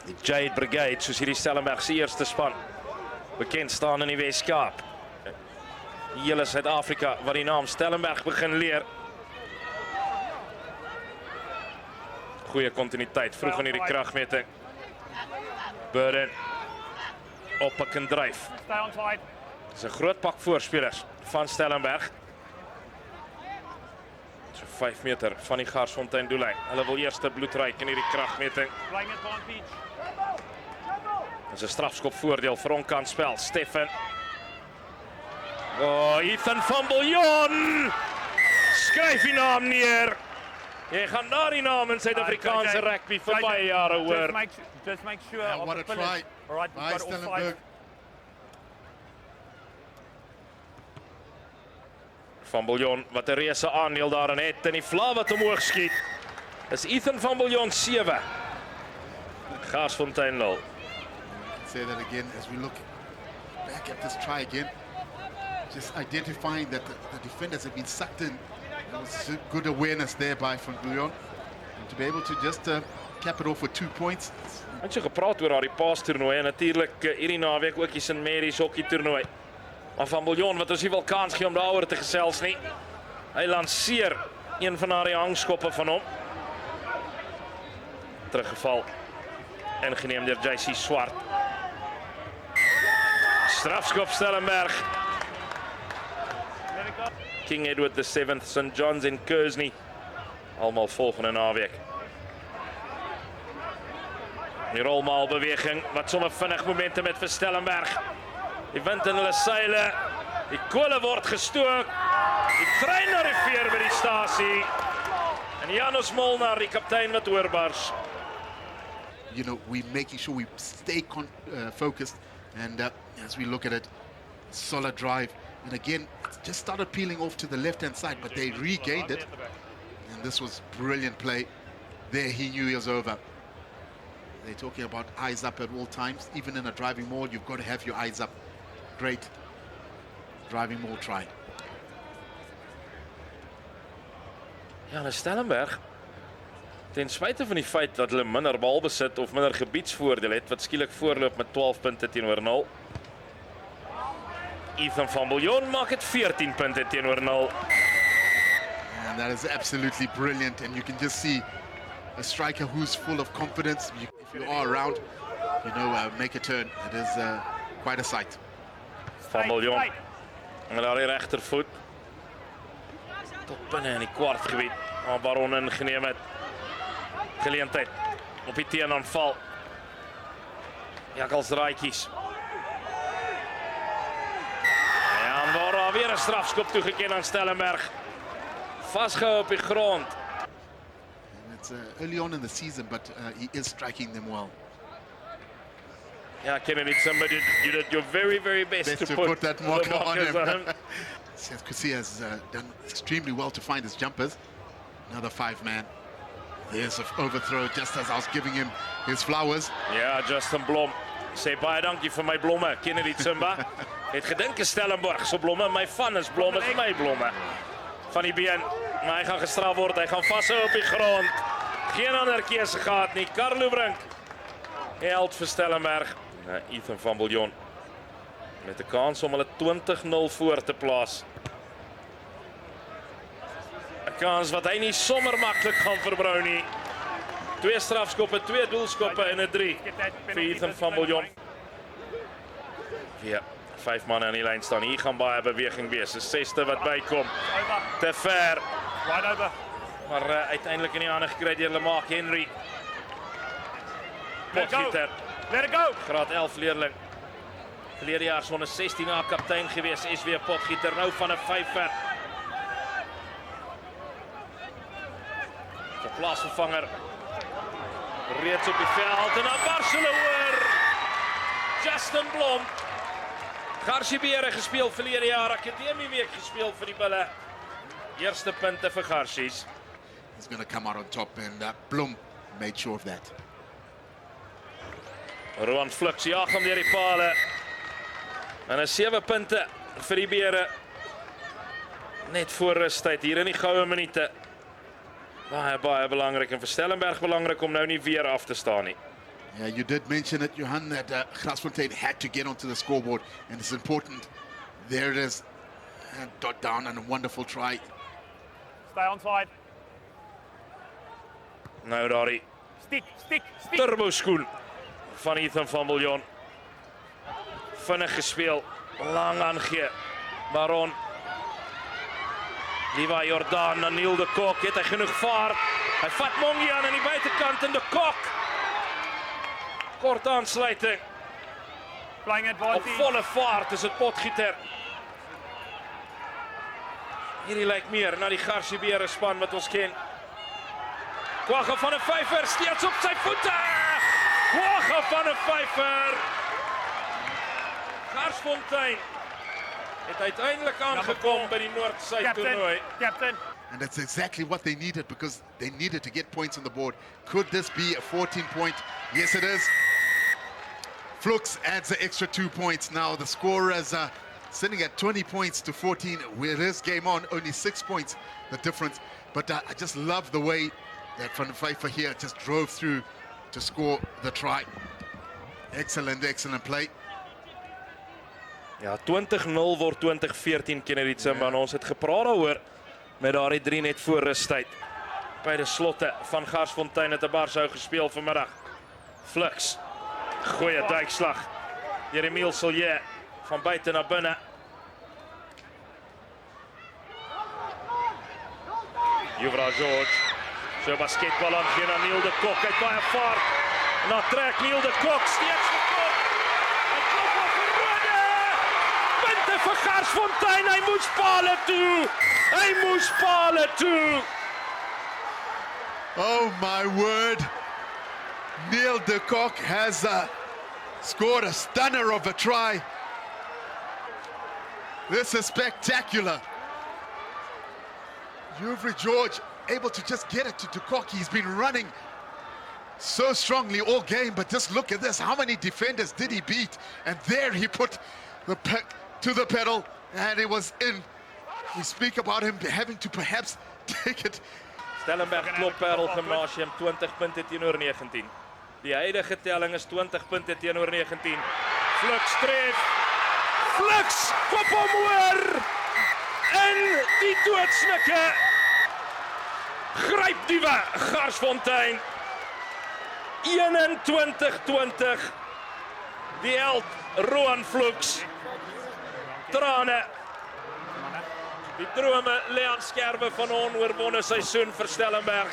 Die Jade Brigade, soos hierdie Stellenberg se eerste span bekend staan in die Weskaap. Die hele Suid-Afrika wat die naam Stellenberg begin leer. Goeie kontinuïteit vroeg in hierdie kragmeting. Burden op 'n kan dryf. Dis 'n groot pak voorspelers van Stellenberg. So 5 meter van die Garsfontein doellyn. Hulle wil eers bloedryk in hierdie kragmeting. Dis 'n strafskop voordeel vir onkantspel. Stefan. Ethan van Biljon. Skryf die naam neer. Jy gaan daar die naam in Suid-Afrikaanse rugby vir baie jare hoor. Just make sure. Yeah, what a try by Stellenberg. Van Biljon wat 'n reuse aandeel daarin het en die vla wat omhoog skiet. Is Ethan van Biljon 7. Garsfontein 0. Say that again as we look back at this try again. Just identifying that the defenders have been sucked in. There was good awareness there by Van Biljon. And to be able to just cap it off with 2 points. Ons het gepraat oor daardie paastoernooi en natuurlik hierdie naweek ook die St Mary's hokkie toernooi. Maar Van Biljon wat ons nie wil kans gee om daaroor te gesels nie. Hy lanceer een van daardie hangskoppe van hom. Teruggeval. Ingeneem deur JC Swart. Strafskop Stellenberg. King Edward VII, St John's en Kearsney. Almal volgende naweek. Die rolmaalbeweging wat sommer vinnig momentum met vir Stellenberg. Die wind in hulle seile. Die kole word gestook. Die trein na die veer by die stasie. En Janus Molnar, die kaptein wat oorbars. You know, we making sure we stay focused. And as we look at it, solid drive. And again, it just started peeling off to the left-hand side, but they regained it. And this was brilliant play. There he knew he was over. They're talking about eyes up at all times. Even in a driving mode, you've got to have your eyes up. Great driving mode try. Ja, Stellenberg, ten spyte van die feit dat hulle minder balbesit of minder gebiedsvoordeel het, wat skielik voorloop met 12 punte teenoor 0. Ethan van Biljon maak het 14 punte teenoor 0. And that is absolutely brilliant. And you can just see a striker who's full of confidence. If you are around, you know, make a turn. It is quite a sight. Van Biljon. En daar die regtervoet. Tot binne in die kwartgebied. Maar Baron ingeneem het. Geleentheid op die teenaanval. Jakkalsdraadjies. Ja, en daar weer 'n strafskop toegeken aan Stellenberg. Vasgehou op die grond. And it's early on in the season, but he is striking them well. Yeah, Kennedy, somebody, you did your very, very best to put that marker on markers him. Seth Kusi has done extremely well to find his jumpers. Another 5-man. There's an overthrow just as I was giving him his flowers. Ja, Justin Blom. Sê baie dankie vir my blomme, Kennedy Tsimba. Het gedink is Stellenberg so blomme, my van is blomme vir my blomme. Van die been, maar hy gaan gestraf word, hy gaan vashou op die grond. Geen ander keuse gehad nie. Carlo Brink. Held vir Stellenberg. Ethan van Biljon. Met 'n kans om hulle 20-0 voor te plaas. 'n Kans wat hy nie sommer maklik gaan verbrou nie. 2 strafskoppe, 2 doelskoppe en 'n 3 vir Ethan van Biljon. Ja, 5 manne aan die lyn staan. Hier gaan baie beweging wees. 'n 6ste wat bykom. Te ver. Maar uiteindelik in die hande gekry deur Lamar Henry. Potgieter. Let it go. Graad 11 leerling. Verlede jaar sonne 16A kaptein gewees. SW Potgieter nou van 'n 5-ver. Die plaasvervanger. Reeds op die veld en dan bars hulle oor. Justin Blom. Garsiebere gespeel verlede jaar. Akademieweek gespeel vir die Bulle. Eerste punte vir Garsies. He's going to come out on top and Blom made sure of that. Roan Fluks jaag hom deur die pale. En 'n 7 punte vir die Bere. Net voor rustyd hier in die goue minute. Baie belangrik en vir Stellenberg belangrik om nou nie weer af te staan nie. Yeah, you did mention it, Johan, that Grasfontein had to get onto the scoreboard, and it's important. There it is. And dot down and a wonderful try. Stay on side. Nou daardie Stiek. turbo skoen van Ethan van Biljon. Vinnig gespeel, lang aangee. Baron. Levi Jordan na Neil de Kok, het hy genoeg vaart. Hy vat Mongie aan die buitekant en de Kok. Kort aansluiting. Playing Op advantage. volle vaart is het Potgieter. Hierdie lyk meer na die Garcibeere span wat ons ken. Kwagga van 'n vyfer steeds op sy voete. Kwagga van 'n vyfer. Garsfontein het uiteindelik aangekom by die Noord-Suid toernooi. Captain. And that's exactly what they needed, because they needed to get points on the board. Could this be a 14 point? Yes, it is. Flux adds an extra 2 points. Now the score is sitting at 20 points to 14. With this game on, only 6 points the difference. But I just love the way that Van der Vyver here just drove through to score the try. Excellent play. Ja, 20-0 word 2014 Kennedy Tsumba. En ons het gepraat daaroor met daardie 3 net voor rustyd. By die slotte van Garsfontein het 'n Barsou gespeel vanmiddag. Flux. Goeie duikslag. Deur Emile Sillier van buite na binne. Juvra George. So basketbal aan geen aan Neil de Kok. Hy het baie vaart. En dan trek Neil de Kok steeds gekop. Hy klop op vir rode. Punte vir Garsfontein. Hy moes pale toe. Hy moes pale toe. Oh my word. Neil de Kok has scored a stunner of a try. This is spectacular. Juvri George able to just get it to de Kok. He's been running so strongly all game, but just look at this. How many defenders did he beat? And there he put the to the pedal, and it was in. We speak about him having to perhaps take it. Stellenberg klop Parel Gymnasium 20 punte teenoor 19. Die huidige telling is 20 punte teenoor 19. Flux tref. Flux kop hom oor. In die doodsnikke. Gryp diewe Garsfontein. 21-20. Die held Roan Flux. Trane. Die drome Leon Skerwe van onoorwonne seisoen vir Stellenberg.